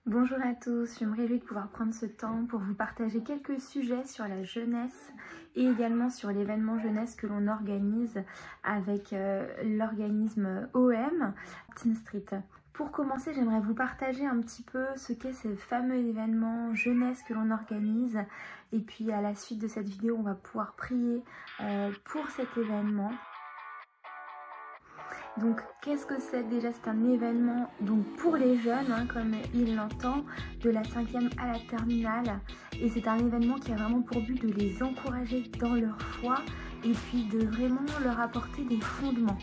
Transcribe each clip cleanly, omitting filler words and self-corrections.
Bonjour à tous, je me réjouis de pouvoir prendre ce temps pour vous partager quelques sujets sur la jeunesse et également sur l'événement jeunesse que l'on organise avec l'organisme OM Teen Street. Pour commencer, j'aimerais vous partager un petit peu ce qu'est ce fameux événement jeunesse que l'on organise, et puis à la suite de cette vidéo, on va pouvoir prier pour cet événement. Donc qu'est-ce que c'est? Déjà, c'est un événement donc pour les jeunes, comme il l'entend, de la 5e à la terminale, et c'est un événement qui a vraiment pour but de les encourager dans leur foi et puis de vraiment leur apporter des fondements.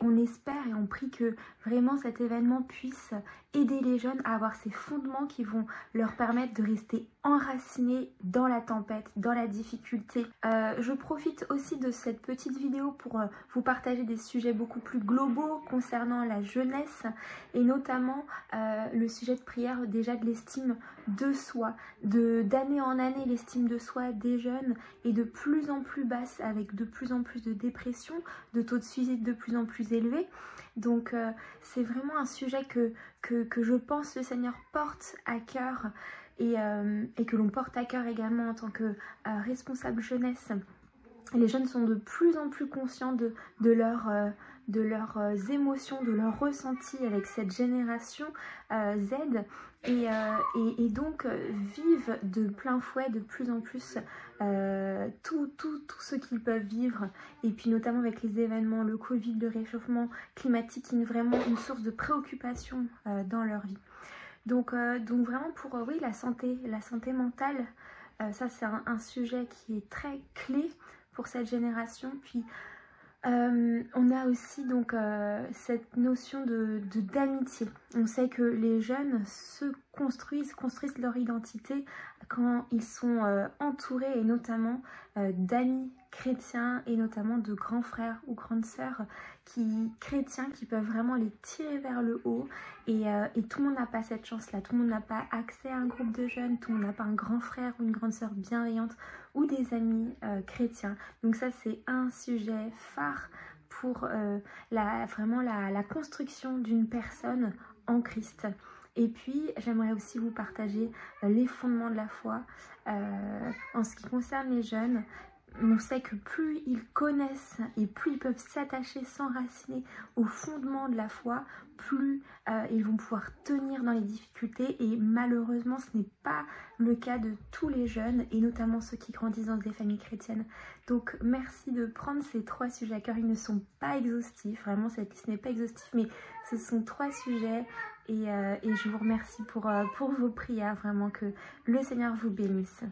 On espère et on prie que vraiment cet événement puisse aider les jeunes à avoir ces fondements qui vont leur permettre de rester enracinés dans la tempête, dans la difficulté. Je profite aussi de cette petite vidéo pour vous partager des sujets beaucoup plus globaux concernant la jeunesse, et notamment le sujet de prière déjà de l'estime de soi. D'année en année, l'estime de soi des jeunes est de plus en plus basse, avec de plus en plus de dépression, de taux de suicide de plus en plus élevés. Donc c'est vraiment un sujet que je pense le Seigneur porte à cœur, et que l'on porte à cœur également en tant que responsable jeunesse. Les jeunes sont de plus en plus conscients de leurs émotions, de leurs ressentis avec cette génération Z, et donc vivent de plein fouet de plus en plus tout ce qu'ils peuvent vivre, et puis notamment avec les événements, le Covid, le réchauffement climatique, qui est vraiment une source de préoccupation dans leur vie. Donc vraiment pour oui, la santé mentale, ça c'est un sujet qui est très clé pour cette génération. Puis on a aussi donc cette notion d'amitié. On sait que les jeunes se construisent leur identité quand ils sont entourés, et notamment d'amis chrétiens, et notamment de grands frères ou grandes sœurs chrétiens qui peuvent vraiment les tirer vers le haut. Et tout le monde n'a pas cette chance-là, tout le monde n'a pas accès à un groupe de jeunes, tout le monde n'a pas un grand frère ou une grande sœur bienveillante ou des amis chrétiens. Donc ça, c'est un sujet phare pour vraiment la construction d'une personne en Christ. Et puis j'aimerais aussi vous partager les fondements de la foi. En ce qui concerne les jeunes, on sait que plus ils connaissent et plus ils peuvent s'attacher, s'enraciner au fondement de la foi, plus ils vont pouvoir tenir dans les difficultés. Et malheureusement, ce n'est pas le cas de tous les jeunes, et notamment ceux qui grandissent dans des familles chrétiennes. Donc merci de prendre ces 3 sujets à cœur. Ils ne sont pas exhaustifs, vraiment cette liste n'est pas exhaustive, mais ce sont 3 sujets, et je vous remercie pour vos prières, vraiment que le Seigneur vous bénisse.